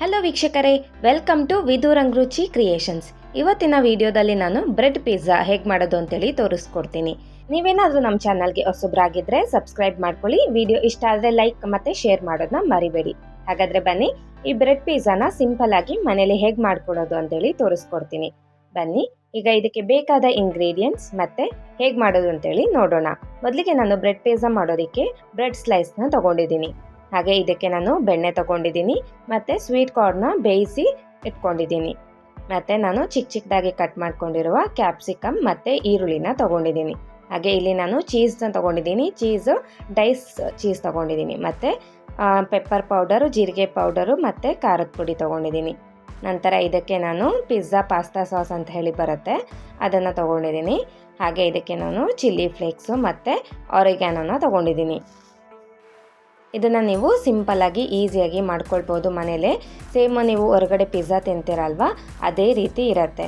Hello ವೀಕ್ಷಕರೇ, welcome to ವಿದೂರಂಗ್ ರುಚಿ creations. ಇವತ್ತಿನ ವಿಡಿಯೋದಲ್ಲಿ ನಾನು ಬ್ರೆಡ್ ಪಿಜ್ಜಾ ಹೇಗೆ ಮಾಡೋದು ಅಂತೇಳಿ ತೋರಿಸ್ಕೊಡ್ತೀನಿ. ನೀವೇನಾದರೂ ನಮ್ಮ ಚಾನಲ್ಗೆ ಹೊಸಬ್ರಾಗಿದ್ದರೆ ಸಬ್ಸ್ಕ್ರೈಬ್ ಮಾಡ್ಕೊಳ್ಳಿ. ವಿಡಿಯೋ ಇಷ್ಟ ಆದರೆ ಲೈಕ್ ಮತ್ತು ಶೇರ್ ಮಾಡೋದನ್ನ ಮರಿಬೇಡಿ. ಹಾಗಾದರೆ ಬನ್ನಿ, ಈ ಬ್ರೆಡ್ ಪಿಜ್ಜಾನ ಸಿಂಪಲ್ ಆಗಿ ಮನೇಲಿ ಹೇಗೆ ಮಾಡ್ಕೊಳ್ಳೋದು ಅಂತೇಳಿ ತೋರಿಸ್ಕೊಡ್ತೀನಿ. ಬನ್ನಿ, ಈಗ ಇದಕ್ಕೆ ಬೇಕಾದ ಇಂಗ್ರೀಡಿಯೆಂಟ್ಸ್ ಮತ್ತು ಹೇಗೆ ಮಾಡೋದು ಅಂತೇಳಿ ನೋಡೋಣ. ಮೊದಲಿಗೆ ನಾನು ಬ್ರೆಡ್ ಪಿಜ್ಜಾ ಮಾಡೋದಕ್ಕೆ ಬ್ರೆಡ್ ಸ್ಲೈಸ್ನ ತೊಗೊಂಡಿದ್ದೀನಿ. ಹಾಗೆ ಇದಕ್ಕೆ ನಾನು ಬೆಣ್ಣೆ ತೊಗೊಂಡಿದ್ದೀನಿ ಮತ್ತು ಸ್ವೀಟ್ ಕಾರ್ನ್ನ ಬೇಯಿಸಿ ಇಟ್ಕೊಂಡಿದ್ದೀನಿ. ಮತ್ತು ನಾನು ಚಿಕ್ಕದಾಗಿ ಕಟ್ ಮಾಡ್ಕೊಂಡಿರುವ ಕ್ಯಾಪ್ಸಿಕಮ್ ಮತ್ತು ಈರುಳ್ಳಿನ ತೊಗೊಂಡಿದ್ದೀನಿ. ಹಾಗೆ ಇಲ್ಲಿ ನಾನು ಚೀಸ್ನ ತೊಗೊಂಡಿದ್ದೀನಿ. ಡೈಸ್ ಚೀಸ್ ತೊಗೊಂಡಿದ್ದೀನಿ. ಮತ್ತು ಪೆಪ್ಪರ್ ಪೌಡರು, ಜೀರಿಗೆ ಪೌಡರು ಮತ್ತು ಖಾರದ ಪುಡಿ ತೊಗೊಂಡಿದ್ದೀನಿ. ನಂತರ ಇದಕ್ಕೆ ನಾನು ಪಿಜ್ಜಾ ಪಾಸ್ತಾ ಸಾಸ್ ಅಂತ ಹೇಳಿ ಬರುತ್ತೆ, ಅದನ್ನು ತೊಗೊಂಡಿದ್ದೀನಿ. ಹಾಗೆ ಇದಕ್ಕೆ ನಾನು ಚಿಲ್ಲಿ ಫ್ಲೇಕ್ಸು ಮತ್ತು ಆರಿಗ್ಯಾನೋನ ತೊಗೊಂಡಿದ್ದೀನಿ. ಇದನ್ನು ನೀವು ಸಿಂಪಲ್ಲಾಗಿ ಈಸಿಯಾಗಿ ಮಾಡ್ಕೊಳ್ಬೋದು ಮನೇಲೆ. ಸೇಮ್ ನೀವು ಹೊರಗಡೆ ಪಿಜ್ಜಾ ತಿಂತೀರಲ್ವ, ಅದೇ ರೀತಿ ಇರುತ್ತೆ.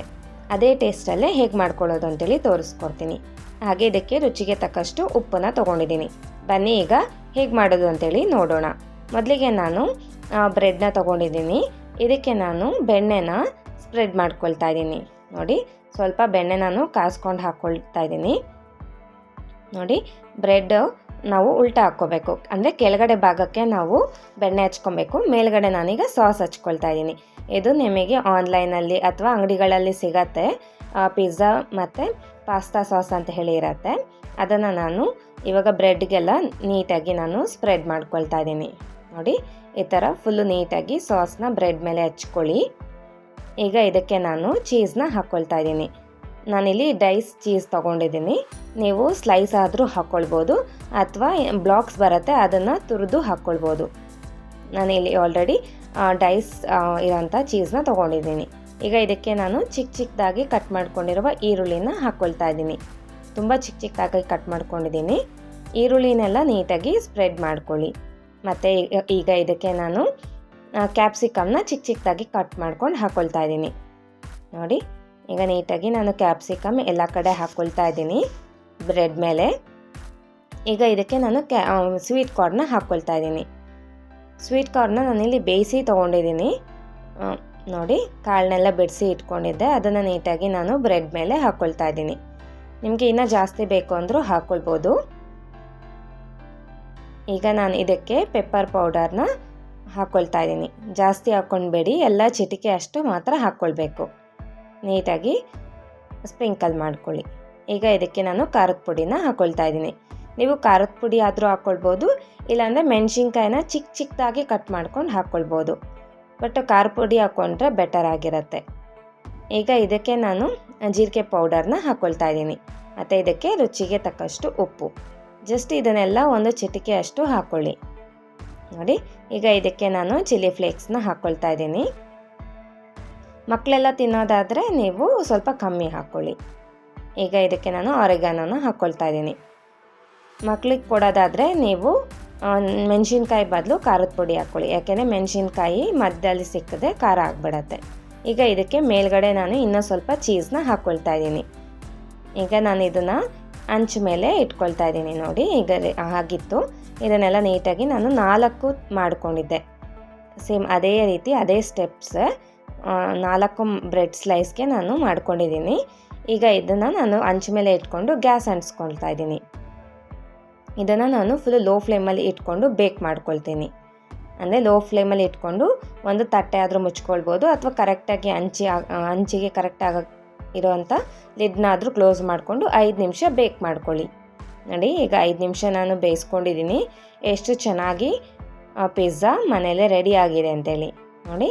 ಅದೇ ಟೇಸ್ಟಲ್ಲೇ ಹೇಗೆ ಮಾಡ್ಕೊಳ್ಳೋದು ಅಂತೇಳಿ ತೋರಿಸ್ಕೊಡ್ತೀನಿ. ಹಾಗೆ ಇದಕ್ಕೆ ರುಚಿಗೆ ತಕ್ಕಷ್ಟು ಉಪ್ಪನ್ನು ತೊಗೊಂಡಿದ್ದೀನಿ. ಬನ್ನಿ ಈಗ ಹೇಗೆ ಮಾಡೋದು ಅಂತೇಳಿ ನೋಡೋಣ. ಮೊದಲಿಗೆ ನಾನು ಬ್ರೆಡ್ನ ತೊಗೊಂಡಿದ್ದೀನಿ. ಇದಕ್ಕೆ ನಾನು ಬೆಣ್ಣೆನ ಸ್ಪ್ರೆಡ್ ಮಾಡ್ಕೊಳ್ತಾ ಇದ್ದೀನಿ. ನೋಡಿ, ಸ್ವಲ್ಪ ಬೆಣ್ಣೆ ನಾನು ಕಾಸ್ಕೊಂಡು ಹಾಕ್ಕೊಳ್ತಾ ಇದ್ದೀನಿ. ನೋಡಿ, ಬ್ರೆಡ್ ನಾವು ಉಲ್ಟಾ ಹಾಕ್ಕೋಬೇಕು, ಅಂದರೆ ಕೆಳಗಡೆ ಭಾಗಕ್ಕೆ ನಾವು ಬೆಣ್ಣೆ ಹಚ್ಕೊಬೇಕು, ಮೇಲ್ಗಡೆ ನಾನೀಗ ಸಾಸ್ ಹಚ್ಕೊಳ್ತಾ ಇದ್ದೀನಿ. ಇದು ನಿಮಗೆ ಆನ್ಲೈನಲ್ಲಿ ಅಥವಾ ಅಂಗಡಿಗಳಲ್ಲಿ ಸಿಗತ್ತೆ, ಪಿಜ್ಜಾ ಮತ್ತು ಪಾಸ್ತಾ ಸಾಸ್ ಅಂತ ಹೇಳಿ ಇರುತ್ತೆ. ಅದನ್ನು ನಾನು ಇವಾಗ ಬ್ರೆಡ್ಗೆಲ್ಲ ನೀಟಾಗಿ ನಾನು ಸ್ಪ್ರೆಡ್ ಮಾಡ್ಕೊಳ್ತಾ ಇದ್ದೀನಿ. ನೋಡಿ, ಈ ಥರ ಫುಲ್ಲು ನೀಟಾಗಿ ಸಾಸ್ನ ಬ್ರೆಡ್ ಮೇಲೆ ಹಚ್ಕೊಳ್ಳಿ. ಈಗ ಇದಕ್ಕೆ ನಾನು ಚೀಸ್ನ ಹಾಕ್ಕೊಳ್ತಾ ಇದ್ದೀನಿ. ನಾನಿಲ್ಲಿ ಡೈಸ್ ಚೀಸ್ ತೊಗೊಂಡಿದ್ದೀನಿ. ನೀವು ಸ್ಲೈಸ್ ಆದರೂ ಹಾಕ್ಕೊಳ್ಬೋದು ಅಥವಾ ಬ್ಲಾಕ್ಸ್ ಬರುತ್ತೆ, ಅದನ್ನು ತುರಿದು ಹಾಕ್ಕೊಳ್ಬೋದು. ನಾನಿಲ್ಲಿ ಆಲ್ರೆಡಿ ಡೈಸ್ ಇರೋಂಥ ಚೀಸ್ನ ತೊಗೊಂಡಿದ್ದೀನಿ. ಈಗ ಇದಕ್ಕೆ ನಾನು ಚಿಕ್ಕದಾಗಿ ಕಟ್ ಮಾಡ್ಕೊಂಡಿರುವ ಈರುಳ್ಳಿನ ಹಾಕ್ಕೊಳ್ತಾ ಇದ್ದೀನಿ. ತುಂಬ ಚಿಕ್ಕದಾಗಿ ಕಟ್ ಮಾಡ್ಕೊಂಡಿದ್ದೀನಿ. ಈರುಳ್ಳಿನೆಲ್ಲ ನೀಟಾಗಿ ಸ್ಪ್ರೆಡ್ ಮಾಡ್ಕೊಳ್ಳಿ. ಮತ್ತು ಈಗ ಇದಕ್ಕೆ ನಾನು ಕ್ಯಾಪ್ಸಿಕಮ್ನ ಚಿಕ್ಕದಾಗಿ ಕಟ್ ಮಾಡ್ಕೊಂಡು ಹಾಕ್ಕೊಳ್ತಾ ಇದ್ದೀನಿ. ನೋಡಿ, ಈಗ ನೀಟಾಗಿ ನಾನು ಕ್ಯಾಪ್ಸಿಕಮ್ ಎಲ್ಲ ಕಡೆ ಹಾಕ್ಕೊಳ್ತಾ ಇದ್ದೀನಿ ಬ್ರೆಡ್ ಮೇಲೆ. ಈಗ ಇದಕ್ಕೆ ನಾನು ಸ್ವೀಟ್ ಕಾರ್ನ್ನ ಹಾಕ್ಕೊಳ್ತಾ ಇದ್ದೀನಿ. ಸ್ವೀಟ್ ಕಾರ್ನ್ನ ನಾನಿಲ್ಲಿ ಬೇಯಿಸಿ ತೊಗೊಂಡಿದ್ದೀನಿ. ನೋಡಿ, ಕಾಳನ್ನೆಲ್ಲ ಬಿಡಿಸಿ ಇಟ್ಕೊಂಡಿದ್ದೆ, ಅದನ್ನು ನೀಟಾಗಿ ನಾನು ಬ್ರೆಡ್ ಮೇಲೆ ಹಾಕ್ಕೊಳ್ತಾ ಇದ್ದೀನಿ. ನಿಮಗೆ ಇನ್ನೂ ಜಾಸ್ತಿ ಬೇಕು ಅಂದರೂ ಹಾಕ್ಕೊಳ್ಬೋದು. ಈಗ ನಾನು ಇದಕ್ಕೆ ಪೆಪ್ಪರ್ ಪೌಡರ್ನ ಹಾಕ್ಕೊಳ್ತಾ ಇದ್ದೀನಿ. ಜಾಸ್ತಿ ಹಾಕ್ಕೊಂಡ್ಬೇಡಿ, ಎಲ್ಲ ಚಿಟಿಕೆ ಅಷ್ಟು ಮಾತ್ರ ಹಾಕ್ಕೊಳ್ಬೇಕು. ನೀಟಾಗಿ ಸ್ಪ್ರಿಂಕಲ್ ಮಾಡ್ಕೊಳ್ಳಿ. ಈಗ ಇದಕ್ಕೆ ನಾನು ಖಾರದ ಪುಡಿನ ಹಾಕ್ಕೊಳ್ತಾ ಇದ್ದೀನಿ. ನೀವು ಖಾರದ ಪುಡಿ ಆದರೂ ಹಾಕ್ಕೊಳ್ಬೋದು, ಇಲ್ಲಾಂದರೆ ಮೆಣಸಿನ್ಕಾಯಿನ ಚಿಕ್ಕದಾಗಿ ಕಟ್ ಮಾಡ್ಕೊಂಡು ಹಾಕ್ಕೊಳ್ಬೋದು. ಬಟ್ ಖಾರದ ಪುಡಿ ಹಾಕ್ಕೊಂಡ್ರೆ ಬೆಟರ್ ಆಗಿರುತ್ತೆ. ಈಗ ಇದಕ್ಕೆ ನಾನು ಜೀರಿಗೆ ಪೌಡರ್ನ ಹಾಕ್ಕೊಳ್ತಾ ಇದ್ದೀನಿ. ಮತ್ತು ಇದಕ್ಕೆ ರುಚಿಗೆ ತಕ್ಕಷ್ಟು ಉಪ್ಪು. ಜಸ್ಟ್ ಇದನ್ನೆಲ್ಲ ಒಂದು ಚಿಟಿಕೆ ಅಷ್ಟು ಹಾಕ್ಕೊಳ್ಳಿ. ನೋಡಿ, ಈಗ ಇದಕ್ಕೆ ನಾನು ಚಿಲ್ಲಿ ಫ್ಲೇಕ್ಸ್ನ ಹಾಕ್ಕೊಳ್ತಾ ಇದ್ದೀನಿ. ಮಕ್ಕಳೆಲ್ಲ ತಿನ್ನೋದಾದರೆ ನೀವು ಸ್ವಲ್ಪ ಕಮ್ಮಿ ಹಾಕ್ಕೊಳ್ಳಿ. ಈಗ ಇದಕ್ಕೆ ನಾನು ಆರಿಗ್ಯಾನೋನ ಹಾಕ್ಕೊಳ್ತಾ ಇದ್ದೀನಿ. ಮಕ್ಳಿಗೆ ಕೊಡೋದಾದರೆ ನೀವು ಮೆಣಸಿನ್ಕಾಯಿ ಬದಲು ಖಾರದ ಪುಡಿ ಹಾಕ್ಕೊಳ್ಳಿ, ಯಾಕೆಂದರೆ ಮೆಣಸಿನ್ಕಾಯಿ ಮಧ್ಯದಲ್ಲಿ ಸಿಕ್ಕದೆ ಖಾರ ಆಗಿಬಿಡತ್ತೆ. ಈಗ ಇದಕ್ಕೆ ಮೇಲ್ಗಡೆ ನಾನು ಇನ್ನೂ ಸ್ವಲ್ಪ ಚೀಸ್ನ ಹಾಕ್ಕೊಳ್ತಾ ಇದ್ದೀನಿ. ಈಗ ನಾನು ಇದನ್ನು ಅಂಚು ಮೇಲೆ ಇಟ್ಕೊಳ್ತಾ ಇದ್ದೀನಿ. ನೋಡಿ, ಈಗ ಆಗಿತ್ತು. ಇದನ್ನೆಲ್ಲ ನೀಟಾಗಿ ನಾನು 4 ಮಾಡ್ಕೊಂಡಿದ್ದೆ. ಸೇಮ್ ಅದೇ ರೀತಿ ಅದೇ ಸ್ಟೆಪ್ಸ್ 4 ಬ್ರೆಡ್ ಸ್ಲೈಸ್ಗೆ ನಾನು ಮಾಡ್ಕೊಂಡಿದ್ದೀನಿ. ಈಗ ಇದನ್ನು ನಾನು ಅಂಚು ಮೇಲೆ ಇಟ್ಕೊಂಡು ಗ್ಯಾಸ್ ಅಂಟಿಸ್ಕೊಳ್ತಾ ಇದ್ದೀನಿ. ಇದನ್ನು ನಾನು ಫುಲ್ ಲೋ ಫ್ಲೇಮಲ್ಲಿ ಇಟ್ಕೊಂಡು ಬೇಕ್ ಮಾಡ್ಕೊಳ್ತೀನಿ. ಅಂದರೆ ಲೋ ಫ್ಲೇಮಲ್ಲಿ ಇಟ್ಕೊಂಡು ಒಂದು ತಟ್ಟೆ ಆದರೂ ಮುಚ್ಕೊಳ್ಬೋದು, ಅಥವಾ ಕರೆಕ್ಟಾಗಿ ಅಂಚಿಗೆ ಕರೆಕ್ಟಾಗಿ ಇರೋವಂಥ ಲಿಡ್ನಾದರೂ ಕ್ಲೋಸ್ ಮಾಡಿಕೊಂಡು 5 ನಿಮಿಷ ಬೇಕ್ ಮಾಡ್ಕೊಳ್ಳಿ. ನೋಡಿ, ಈಗ 5 ನಿಮಿಷ ನಾನು ಬೇಯಿಸ್ಕೊಂಡಿದ್ದೀನಿ. ಎಷ್ಟು ಚೆನ್ನಾಗಿ ಪಿಜ್ಜಾ ಮನೇಲೇ ರೆಡಿ ಆಗಿದೆ ಅಂತೇಳಿ. ನೋಡಿ,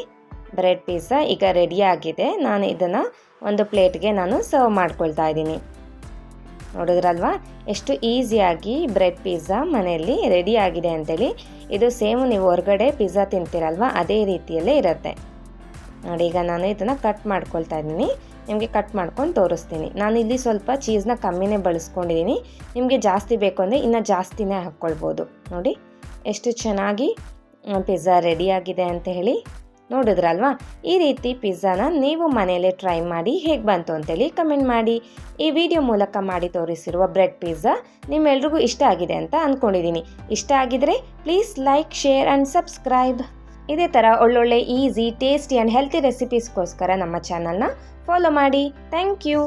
ಬ್ರೆಡ್ ಪಿಜ್ಜಾ ಈಗ ರೆಡಿ ಆಗಿದೆ. ನಾನು ಇದನ್ನು ಒಂದು ಪ್ಲೇಟ್ಗೆ ನಾನು ಸರ್ವ್ ಮಾಡ್ಕೊಳ್ತಾ ಇದ್ದೀನಿ. ನೋಡಿದ್ರಲ್ವಾ, ಎಷ್ಟು ಈಸಿಯಾಗಿ ಬ್ರೆಡ್ ಪಿಜ್ಜಾ ಮನೆಯಲ್ಲಿ ರೆಡಿ ಆಗಿದೆ ಅಂತೇಳಿ. ಇದು ಸೇಮ್ ನೀವು ಹೊರಗಡೆ ಪಿಜ್ಜಾ ತಿಂತೀರಲ್ವ, ಅದೇ ರೀತಿಯಲ್ಲೇ ಇರುತ್ತೆ. ನೋಡಿ, ಈಗ ನಾನು ಇದನ್ನು ಕಟ್ ಮಾಡ್ಕೊಳ್ತಾ ಇದ್ದೀನಿ. ನಿಮಗೆ ಕಟ್ ಮಾಡ್ಕೊಂಡು ತೋರಿಸ್ತೀನಿ. ನಾನು ಇಲ್ಲಿ ಸ್ವಲ್ಪ ಚೀಸ್ನ ಕಮ್ಮಿನೇ ಬಳಸ್ಕೊಂಡಿದ್ದೀನಿ. ನಿಮಗೆ ಜಾಸ್ತಿ ಬೇಕು ಅಂದರೆ ಇನ್ನೂ ಜಾಸ್ತಿನೇ ಹಾಕ್ಕೊಳ್ಬೋದು. ನೋಡಿ, ಎಷ್ಟು ಚೆನ್ನಾಗಿ ಪಿಜ್ಜಾ ರೆಡಿಯಾಗಿದೆ ಅಂತ ಹೇಳಿ. ನೋಡಿದ್ರಲ್ವಾ, ಈ ರೀತಿ ಪಿಜ್ಜಾನ ನೀವು ಮನೆಯಲ್ಲೇ ಟ್ರೈ ಮಾಡಿ ಹೇಗೆ ಬಂತು ಅಂತೇಳಿ ಕಮೆಂಟ್ ಮಾಡಿ. ಈ ವಿಡಿಯೋ ಮೂಲಕ ಮಾಡಿ ತೋರಿಸಿರುವ ಬ್ರೆಡ್ ಪಿಜ್ಜಾ ನಿಮ್ಮೆಲ್ರಿಗೂ ಇಷ್ಟ ಆಗಿದೆ ಅಂತ ಅಂದ್ಕೊಂಡಿದ್ದೀನಿ. ಇಷ್ಟ ಆಗಿದರೆ please like, share and subscribe. ಇದೇ ಥರ ಒಳ್ಳೊಳ್ಳೆ ಈಸಿ ಟೇಸ್ಟಿ ಆ್ಯಂಡ್ ಹೆಲ್ತಿ ರೆಸಿಪೀಸ್ಗೋಸ್ಕರ ನಮ್ಮ ಚಾನಲ್ನ ಫಾಲೋ ಮಾಡಿ. Thank you.